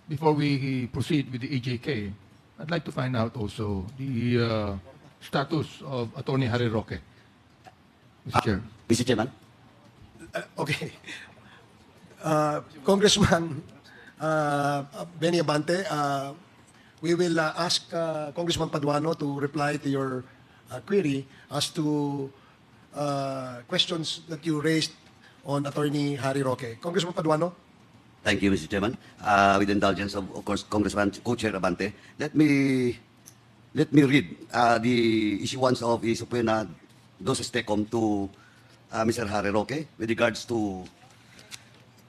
before we proceed with the EJK, I'd like to find out also the status of Attorney Harry Roque, Mr. Chair. Mr. Chairman. Okay. Congressman Benny Abante, we will ask Congressman Paduano to reply to your query as to questions that you raised on Attorney Harry Roque. Congressman Paduano? Thank you, Mr. Chairman. With the indulgence of course, Congressman Co-Chair Abante, let me read the issuance of the subpoena doses tecum to Mr. Harry Roque with regards to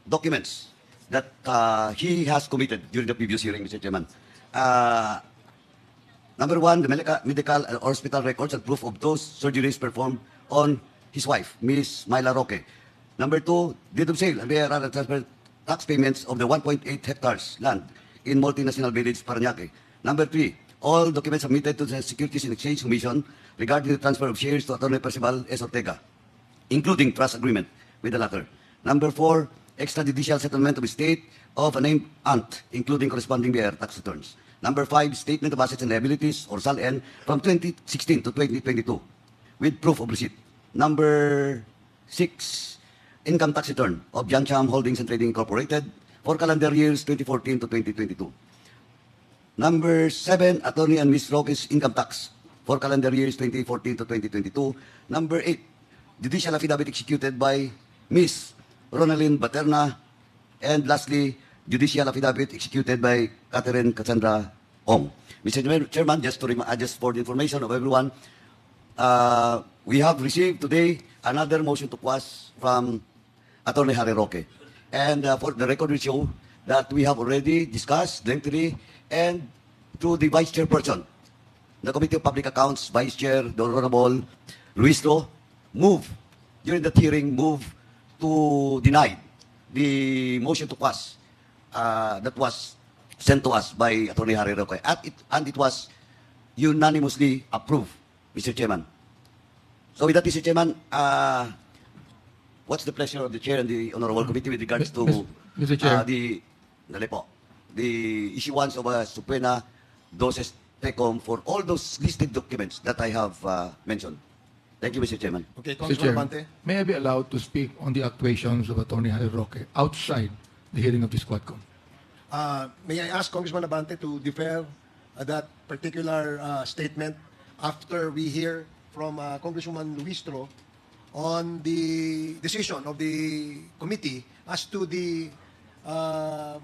documents that he has committed during the previous hearing, Mr. Chairman. Number one, the medical and hospital records and proof of those surgeries performed on his wife, Ms. Myla Roque. Number two, deed of sale and BRR and transfer tax payments of the 1.8 hectares land in multinational village, Paranaque. Number three, all documents submitted to the Securities and Exchange Commission regarding the transfer of shares to Attorney Percival S. Ortega, including trust agreement with the latter. Number four, extrajudicial settlement of estate of a named aunt, including corresponding BR tax returns. Number five, statement of assets and liabilities, or SALN, from 2016 to 2022, with proof of receipt. Number six, income tax return of Jancham Holdings and Trading Incorporated for calendar years 2014 to 2022. Number seven, Attorney and Ms. Roque's income tax for calendar years 2014 to 2022. Number eight, judicial affidavit executed by Ms. Ronaldine Baterna. And lastly, judicial affidavit executed by Catherine Cassandra Ong. Mr. Chairman, just for the information of everyone, we have received today another motion to quash from Attorney Harry Roque. And for the record will show that we have already discussed lengthily and through the Vice Chairperson, the Committee of Public Accounts, Vice Chair, the Honorable Luistro, during that hearing, to deny the motion to quash that was sent to us by Attorney Harry Roque. And it was unanimously approved, Mr. Chairman. So with that, Mr. Chairman, what's the pleasure of the Chair and the Honorable Committee with regards to Mr. Chair. the issuance of a subpoena doses tecum for all those listed documents that I have mentioned? Thank you, Mr. Chairman. Okay, Mr. Congressman Chair, Abante? may I be allowed to speak on the actuations of Attorney Harry Roque outside the hearing of this Quadcom? May I ask Congressman Abante to defer that particular statement after we hear from Congresswoman Luistro on the decision of the committee as to the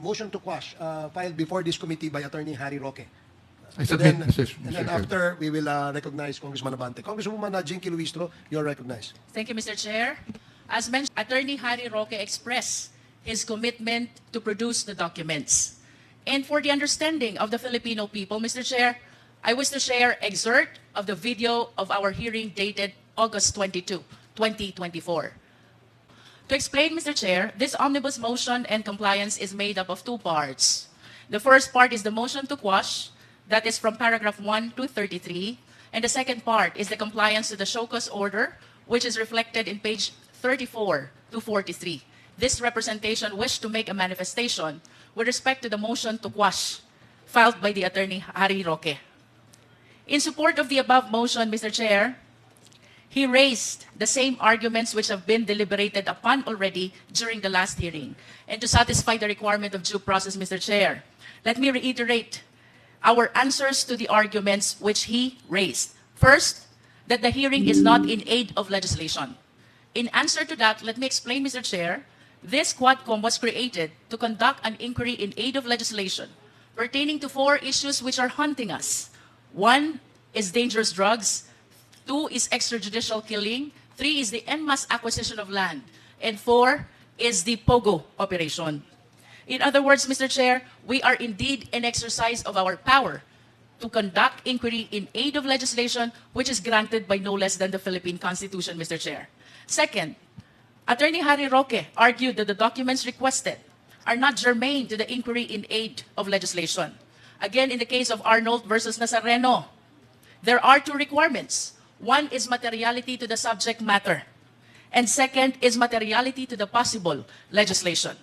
motion to quash filed before this committee by Attorney Harry Roque. I submit, And then Chair. after, we will recognize Congressman Abante. Congresswoman Jinky Luistro, you are recognized. Thank you, Mr. Chair. As mentioned, Attorney Harry Roque expressed his commitment to produce the documents. And for the understanding of the Filipino people, Mr. Chair, I wish to share excerpt of the video of our hearing dated August 22, 2024. To explain, Mr. Chair, this omnibus motion and compliance is made up of two parts. The first part is the motion to quash, that is from paragraph 1 to 33, and the second part is the compliance to the show cause order, which is reflected in page 34 to 43. This representation wished to make a manifestation with respect to the motion to quash filed by the Attorney Harry Roque. In support of the above motion, Mr. Chair, he raised the same arguments which have been deliberated upon already during the last hearing. And to satisfy the requirement of due process, Mr. Chair, let me reiterate our answers to the arguments which he raised. First, that the hearing is not in aid of legislation. In answer to that, let me explain, Mr. Chair, this Quadcom was created to conduct an inquiry in aid of legislation pertaining to four issues which are haunting us. One is dangerous drugs. Two is extrajudicial killing. Three is the en masse acquisition of land. And four is the Pogo operation. In other words, Mr. Chair, we are indeed in exercise of our power to conduct inquiry in aid of legislation which is granted by no less than the Philippine Constitution, Mr. Chair. Second, Attorney Harry Roque argued that the documents requested are not germane to the inquiry in aid of legislation. Again, in the case of Arnold versus Nazareno, there are two requirements. One is materiality to the subject matter, and second is materiality to the possible legislation.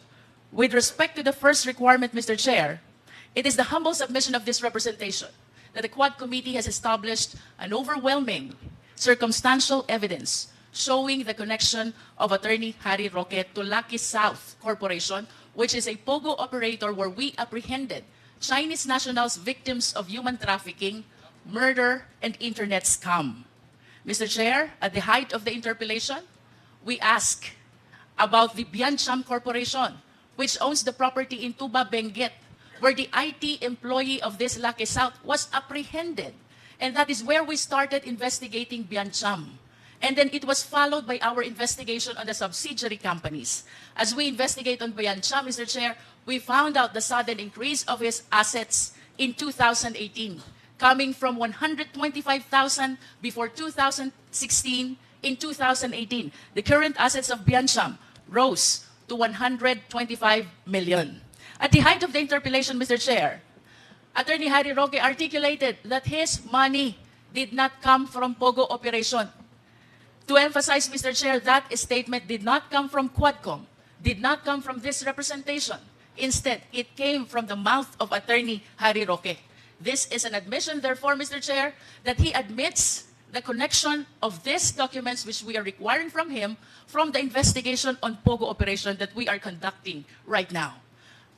With respect to the first requirement, Mr. Chair, It is the humble submission of this representation that the Quad Committee has established an overwhelming circumstantial evidence showing the connection of Attorney Harry Roque to Lucky South Corporation, which is a Pogo operator where we apprehended Chinese nationals victims of human trafficking, murder, and internet scam. Mr. Chair, at the height of the interpellation, we ask about the Biancham Corporation, which owns the property in Tuba, Benguet, where the IT employee of this Lucky South was apprehended. And that is where we started investigating Biancham. And then it was followed by our investigation on the subsidiary companies. As we investigate on Biancham, Mr. Chair, we found out the sudden increase of his assets in 2018, coming from 125,000 before 2016. In 2018, the current assets of Biancham rose to 125 million. At the height of the interpellation, Mr. Chair, Attorney Harry Roque articulated that his money did not come from Pogo operation. To emphasize, Mr. Chair, that statement did not come from Quadcom, did not come from this representation. Instead, it came from the mouth of Attorney Harry Roque. This is an admission, therefore, Mr. Chair, that he admits the connection of these documents which we are requiring from him from the investigation on Pogo operation that we are conducting right now.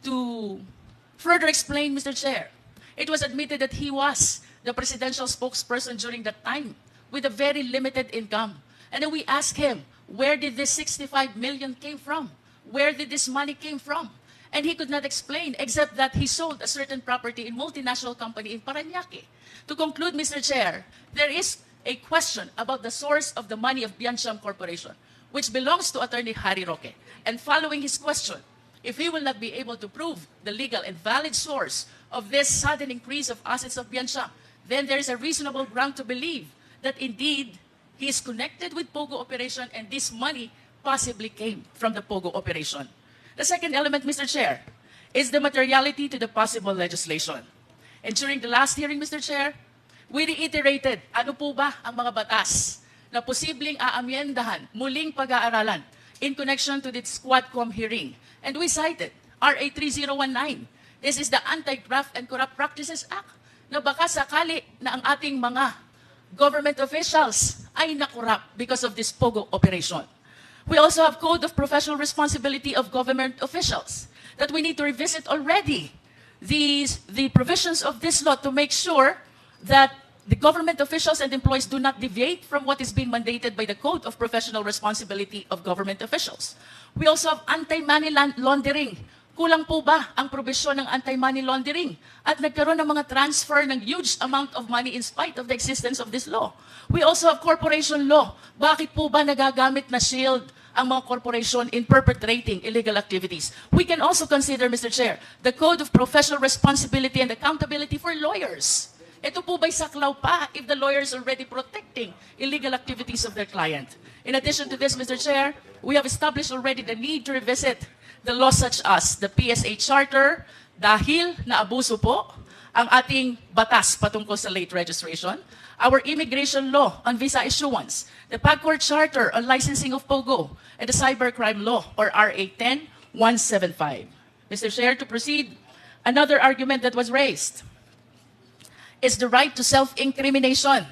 To further explain, Mr. Chair, it was admitted that he was the presidential spokesperson during that time with a very limited income. And then we asked him, where did this 65 million came from? Where did this money came from? And he could not explain except that he sold a certain property in multinational company in Parañaque. To conclude, Mr. Chair, there is a question about the source of the money of Biancham Corporation, which belongs to Attorney Harry Roque. And following his question, if he will not be able to prove the legal and valid source of this sudden increase of assets of Biancham, then there is a reasonable ground to believe that indeed he is connected with Pogo operation and this money possibly came from the Pogo operation. The second element, Mr. Chair, is the materiality to the possible legislation. And during the last hearing, Mr. Chair, we reiterated ano po ba ang mga batas na posibleng aamyendahan, muling pag-aaralan in connection to this Quadcom hearing. And we cited RA 3019. This is the Anti-Graft and Corrupt Practices Act na baka sakali na ang ating mga government officials ay nakorrupt because of this Pogo operation. We also have Code of Professional Responsibility of Government Officials that we need to revisit already the provisions of this law to make sure that the government officials and employees do not deviate from what is being mandated by the Code of Professional Responsibility of Government Officials. We also have anti-money laundering. Kulang po ba ang probisyon ng anti-money laundering? At nagkaroon ng mga transfer ng huge amount of money in spite of the existence of this law. We also have corporation law. Bakit po ba nagagamit na shield ang mga corporation in perpetrating illegal activities? We can also consider, Mr. Chair, the Code of Professional Responsibility and Accountability for Lawyers. Ito po ba'y saklaw pa if the lawyers are already protecting illegal activities of their client? In addition to this, Mr. Chair, we have established already the need to revisit the laws such as the PSA Charter dahil naabuso po ang ating batas patungkol sa late registration, our immigration law on visa issuance, the PAGCOR Charter on licensing of Pogo, and the cybercrime law or RA 10175. Mr. Chair, to proceed, another argument that was raised is the right to self-incrimination.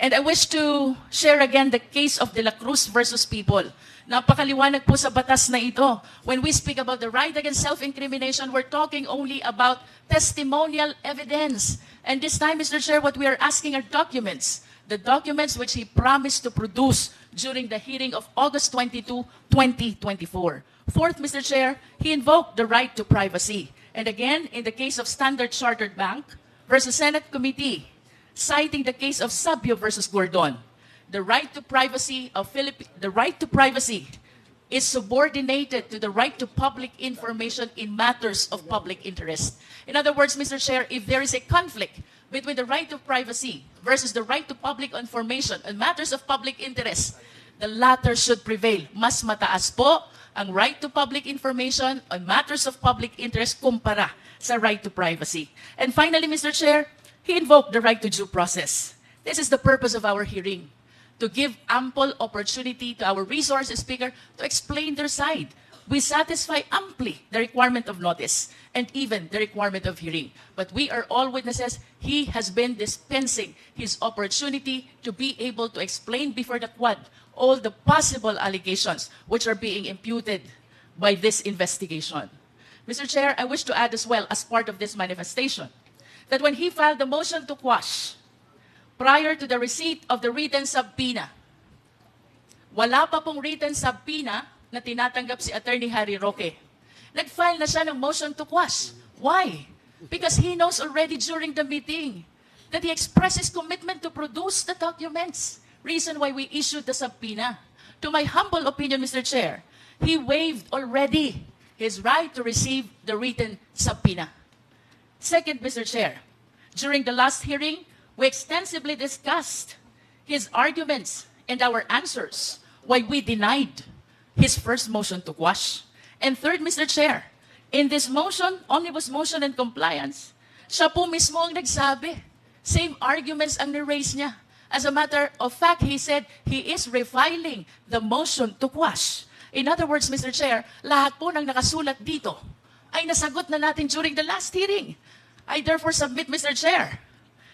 And I wish to share again the case of De La Cruz versus People. Napakaliwanag po sa batas na ito. When we speak about the right against self-incrimination, we're talking only about testimonial evidence. And this time, Mr. Chair, what we are asking are documents. The documents which he promised to produce during the hearing of August 22, 2024. Fourth, Mr. Chair, he invoked the right to privacy. And again, in the case of Standard Chartered Bank versus Senate Committee, citing the case of Sabio versus Gordon, the right to privacy is subordinated to the right to public information in matters of public interest. In other words, Mr. Chair, if there is a conflict between the right to privacy versus the right to public information in matters of public interest, the latter should prevail. Mas mataas po ang right to public information on matters of public interest kumpara sa right to privacy. And finally, Mr. Chair, he invoked the right to due process. This is the purpose of our hearing, to give ample opportunity to our resource speaker to explain their side. we satisfy amply the requirement of notice and even the requirement of hearing. But we are all witnesses. He has been dispensing his opportunity to be able to explain before the Quad all the possible allegations which are being imputed by this investigation. Mr. Chair, I wish to add as well, as part of this manifestation, that when he filed the motion to quash, prior to the receipt of the written subpoena, wala pa pong written subpoena na tinatanggap si Attorney Harry Roque. Nag-file na siya ng motion to quash. Why? Because he knows already during the meeting that he expressed his commitment to produce the documents. Reason why we issued the subpoena. To my humble opinion, Mr. Chair, he waived already his right to receive the written subpoena. Second, Mr. Chair, during the last hearing, we extensively discussed his arguments and our answers why we denied his first motion to quash. And third, Mr. Chair, in this motion, omnibus motion and compliance, siya po mismo ang nagsabi. Same arguments ang ni-raise niya. As a matter of fact, he said he is refiling the motion to quash. In other words, Mr. Chair, lahat po ng nakasulat dito ay nasagot na natin during the last hearing. I therefore submit, Mr. Chair,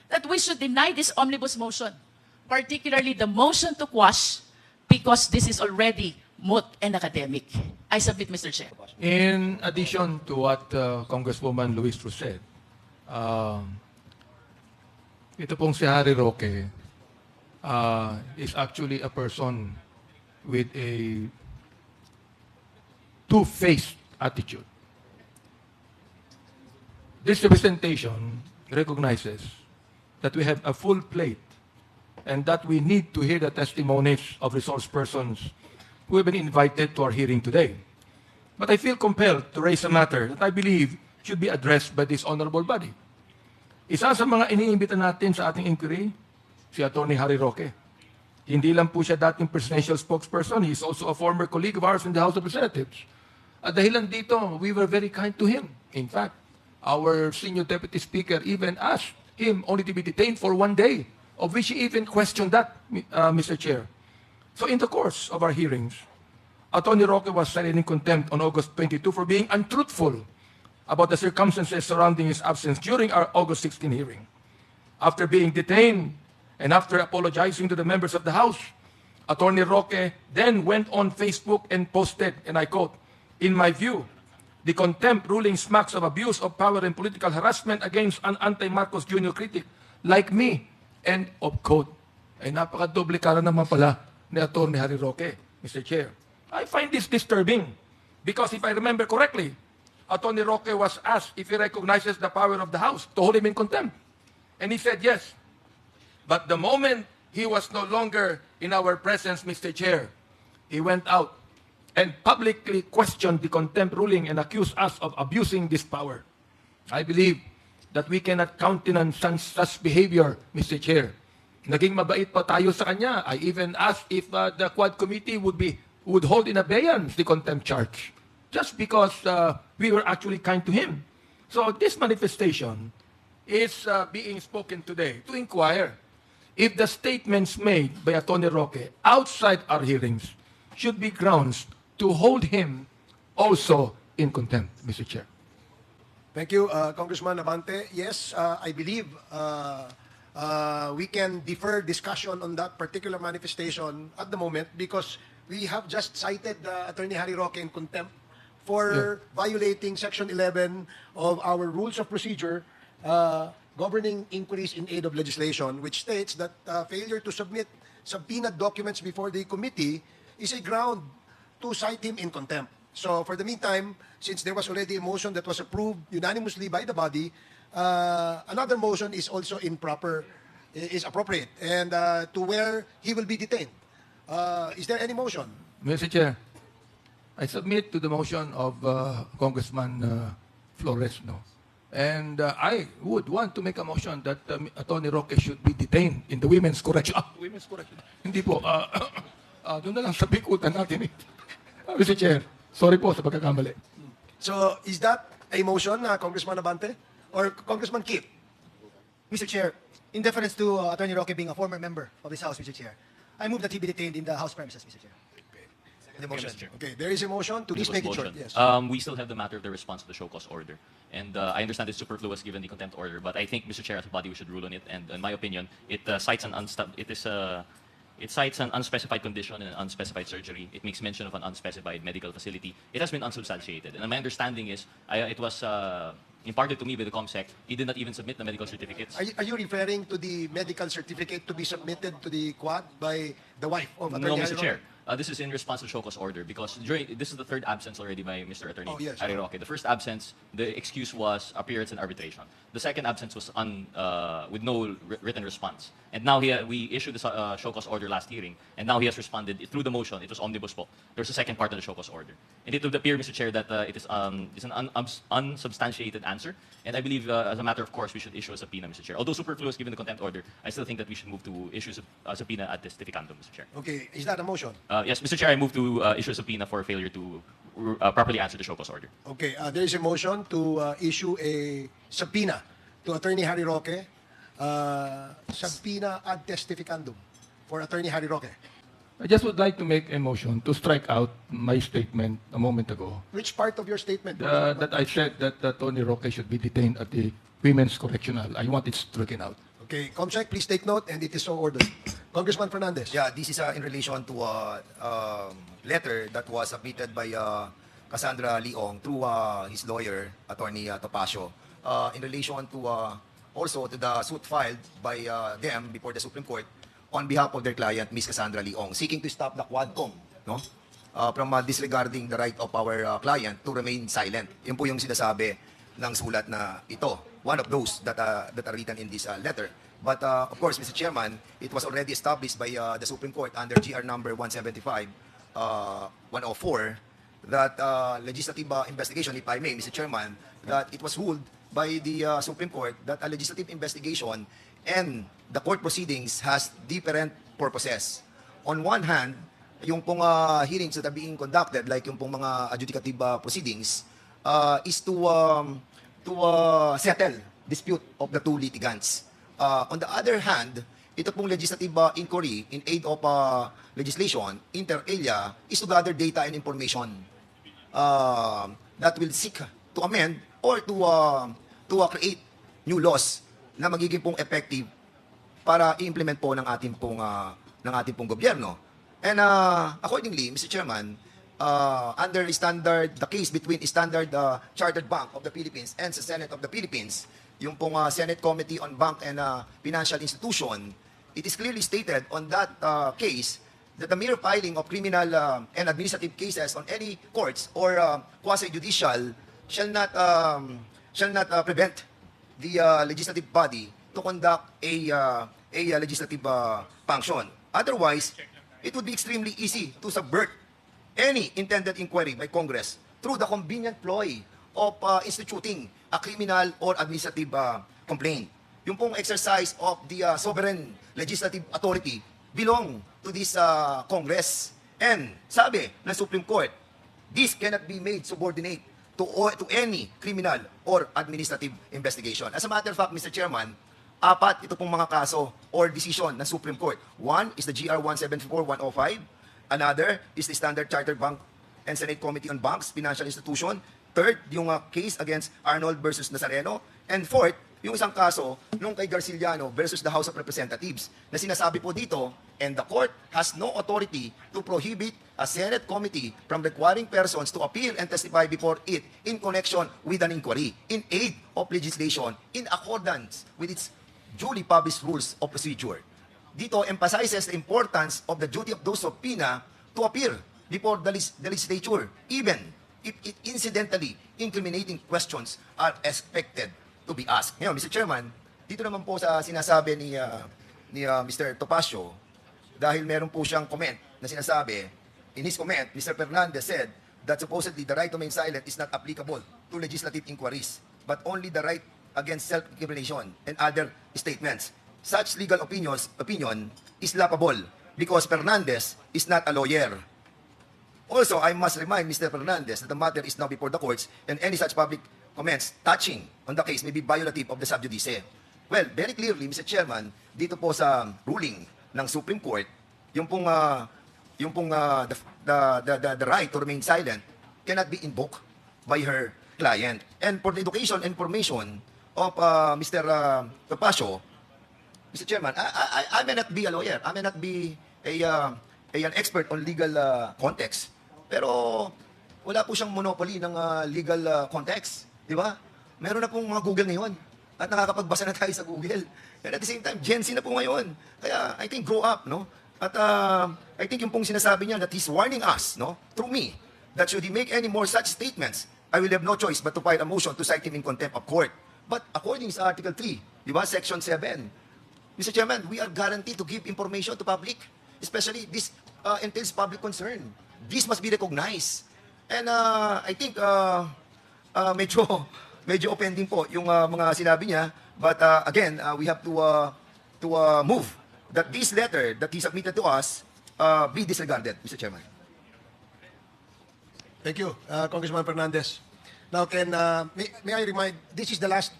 that we should deny this omnibus motion, particularly the motion to quash, because this is already moot and academic. I submit, Mr. Chair. In addition to what Congresswoman Luistro said, ito pong si Harry Roque is actually a person with a two-faced attitude. This representation recognizes that we have a full plate and that we need to hear the testimonies of resource persons who have been invited to our hearing today. But I feel compelled to raise a matter that I believe should be addressed by this honorable body. Isa sa mga iniimbita natin sa ating inquiry, si Attorney Harry Roque. Hindi lang po siya dating presidential spokesperson, he is also a former colleague of ours in the House of Representatives. At dahilan dito, we were very kind to him. In fact, our senior deputy speaker even asked him only to be detained for 1 day, of which he even questioned that, Mr. Chair. So in the course of our hearings, Attorney Roque was cited in contempt on August 22 for being untruthful about the circumstances surrounding his absence during our August 16 hearing. After being detained and after apologizing to the members of the House, Attorney Roque then went on Facebook and posted, and I quote, "In my view, the contempt ruling smacks of abuse of power and political harassment against an anti-Marcos Jr. critic like me," end of quote. Ay napaka-doble cara naman pala ni Attorney Harry Roque, Mr. Chair. I find this disturbing because if I remember correctly, Attorney Roque was asked if he recognizes the power of the House to hold him in contempt. And he said yes. But the moment he was no longer in our presence, Mr. Chair, he went out and publicly questioned the contempt ruling and accused us of abusing this power. I believe that we cannot countenance such behavior, Mr. Chair. Naging mabait pa tayo sa kanya. I even asked if the Quad Committee would hold in abeyance the contempt charge, just because we were actually kind to him. So this manifestation is being spoken today to inquire if the statements made by Attorney Roque outside our hearings should be grounds to hold him also in contempt, Mr. Chair. Thank you, Congressman Abante. Yes, I believe we can defer discussion on that particular manifestation at the moment because we have just cited Attorney Harry Roque in contempt for violating Section 11 of our Rules of Procedure governing inquiries in aid of legislation, which states that failure to submit subpoenaed documents before the committee is a ground to cite him in contempt. So for the meantime, since there was already a motion that was approved unanimously by the body, another motion is also is appropriate, and to where he will be detained. Is there any motion? Mr. Chair, I submit to the motion of Congressman Flores, no? And I would want to make a motion that Attorney Roque should be detained in the Women's Correction. Women's Correction. Hindi po. Doon na lang sa bikutan natin. Mr. Chair, sorry po sa pagkakamali. So is that a motion, Congressman Abante? Or Congressman Kit? Mr. Chair, in deference to Attorney Roque being a former member of this House, Mr. Chair, I move that he be detained in the House premises, Mr. Chair. The motion. Mr. Chair. Okay, there is a motion to please There make was it short. motion. Yes. We still have the matter of the response to the show cause order. And I understand it's superfluous given the contempt order, but I think, Mr. Chair, as a body, we should rule on it. And in my opinion, it cites it cites an unspecified condition and an unspecified surgery. It makes mention of an unspecified medical facility. It has been unsubstantiated. And my understanding is it was imparted to me by the ComSec. He did not even submit the medical certificates. Are you referring to the medical certificate to be submitted to the Quad by the wife of Attorney No, Harry Mr. Roque? Chair. This is in response to show cause order because this is the third absence already by Mr. Attorney Oh, yes. Harry Roque. The first absence, the excuse was appearance in arbitration. The second absence was with no written response. And now we issued the show cause order last hearing, and now he has responded through the motion. It was omnibus po. There's a second part of the show cause order. And it would appear, Mr. Chair, that it is it's an unsubstantiated answer. And I believe, as a matter of course, we should issue a subpoena, Mr. Chair. Although superfluous given the contempt order, I still think that we should move to issue a subpoena at testificandum, Mr. Chair. Okay, is that a motion? Yes, Mr. Chair, I move to issue a subpoena for failure to properly answer the show cause order. Okay, there is a motion to issue a subpoena to Attorney Harry Roque, subpoena ad testificandum for Attorney Harry Roque. I just would like to make a motion to strike out my statement a moment ago Which part of your statement? that I said that Tony Roque should be detained at the Women's Correctional. I want it stricken out. Okay, Comsec, please take note, and it is so ordered. Congressman Fernandez. Yeah, this is in relation to a letter that was submitted by Cassandra Leong through his lawyer, Attorney Topacio, in relation to also to the suit filed by them before the Supreme Court on behalf of their client, Ms. Cassandra Leong, seeking to stop the Quadcom, no? From disregarding the right of our client to remain silent. Yun po yung sinasabi ng sulat na ito. One of those that are written in this letter. But of course, Mr. Chairman, it was already established by the Supreme Court under GR number 175, 104, that legislative investigation, if I may, Mr. Chairman, that it was ruled by the Supreme Court that a legislative investigation and the court proceedings has different purposes. On one hand, yung pong hearings that are being conducted, like yung pong mga adjudicative proceedings, is to settle dispute of the two litigants. On the other hand, ito pong legislative inquiry in aid of legislation, inter alia, is to gather data and information that will seek to amend or to create new laws na magiging pong effective para i-implement po ng ating pong gobyerno. And accordingly, Mr. Chairman, under the case between Standard Chartered Bank of the Philippines and the Senate of the Philippines, yung pong Senate Committee on Bank and Financial Institution, it is clearly stated on that case that the mere filing of criminal and administrative cases on any courts or quasi-judicial shall not prevent the legislative body to conduct a legislative function. Otherwise, it would be extremely easy to subvert any intended inquiry by Congress through the convenient ploy of instituting a criminal or administrative complaint. Yung pong exercise of the sovereign legislative authority belong to this Congress. And sabi ng Supreme Court, this cannot be made subordinate to any criminal or administrative investigation. As a matter of fact, Mr. Chairman, apat ito pong mga kaso or decision ng Supreme Court. One is the GR 174-105. Another is the Standard Chartered Bank and Senate Committee on Banks, Financial Institution. Third, yung case against Arnold versus Nazareno. And fourth, yung isang kaso nung kay Garciliano versus the House of Representatives na sinasabi po dito, and the court has no authority to prohibit a Senate committee from requiring persons to appear and testify before it in connection with an inquiry in aid of legislation in accordance with its duly published rules of procedure. Dito emphasizes the importance of the duty of those subpoena to appear before the legislature, even if incidentally incriminating questions are expected to be asked. Ngayon, Mr. Chairman, dito naman po sa sinasabi ni Mr. Topacio, dahil meron po siyang comment na sinasabi, in his comment, Mr. Fernandez said that supposedly the right to remain silent is not applicable to legislative inquiries, but only the right against self-incrimination and other statements. Such legal opinion is laughable because Fernandez is not a lawyer. Also, I must remind Mr. Fernandez that the matter is now before the courts and any such public comments touching on the case may be violative of the sub judice. Well, very clearly, Mr. Chairman, dito po sa ruling ng Supreme Court, yung pong the right to remain silent cannot be invoked by her client. And for the education and information of Mr. Topacio, Mr. Chairman, I may not be a lawyer, I may not be an expert on legal context, pero wala po siyang monopoly ng legal context, di ba? Meron na pong mga Google ngayon at nakakapagbasa na tayo sa Google. And at the same time, Gen Z na po ngayon. Kaya I think grow up, no? At I think yung pong sinasabi niya that he's warning us, no, through me, that should he make any more such statements, I will have no choice but to file a motion to cite him in contempt of court. But according sa Article 3, di ba, Section 7, Mr. Chairman, we are guaranteed to give information to public, especially this entails public concern. This must be recognized. And I think medyo offending po yung mga sinabi niya. But again, we have to move that this letter that he submitted to us be disregarded, Mr. Chairman. Thank you, Congressman Fernandez. Now, may I remind, this is the last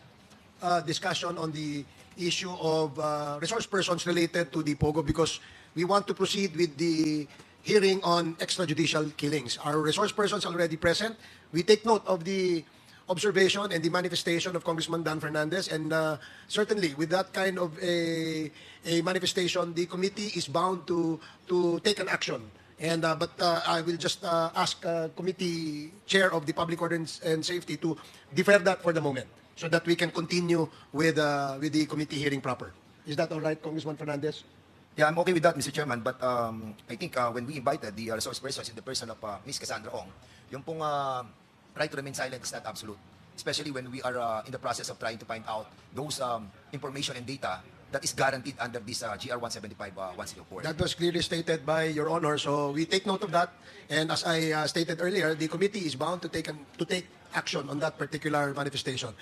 discussion on the issue of resource persons related to the Pogo, because we want to proceed with the hearing on extrajudicial killings. Our resource persons already present. We take note of the observation and the manifestation of Congressman Dan Fernandez, and certainly with that kind of a manifestation, the committee is bound to take an action. And but I will just ask committee chair of the Public Order and Safety to defer that for the moment, so that we can continue with the committee hearing proper. Is that all right, Congressman Fernandez? Yeah, I'm okay with that, Mr. Chairman. But I think when we invited the resource persons in the person of Ms. Cassandra Ong, yung pong right to remain silent is not absolute. Especially when we are in the process of trying to find out those information and data that is guaranteed under this GR 175-104. That was clearly stated by Your Honor, so we take note of that. And as I stated earlier, the committee is bound to take action on that particular manifestation.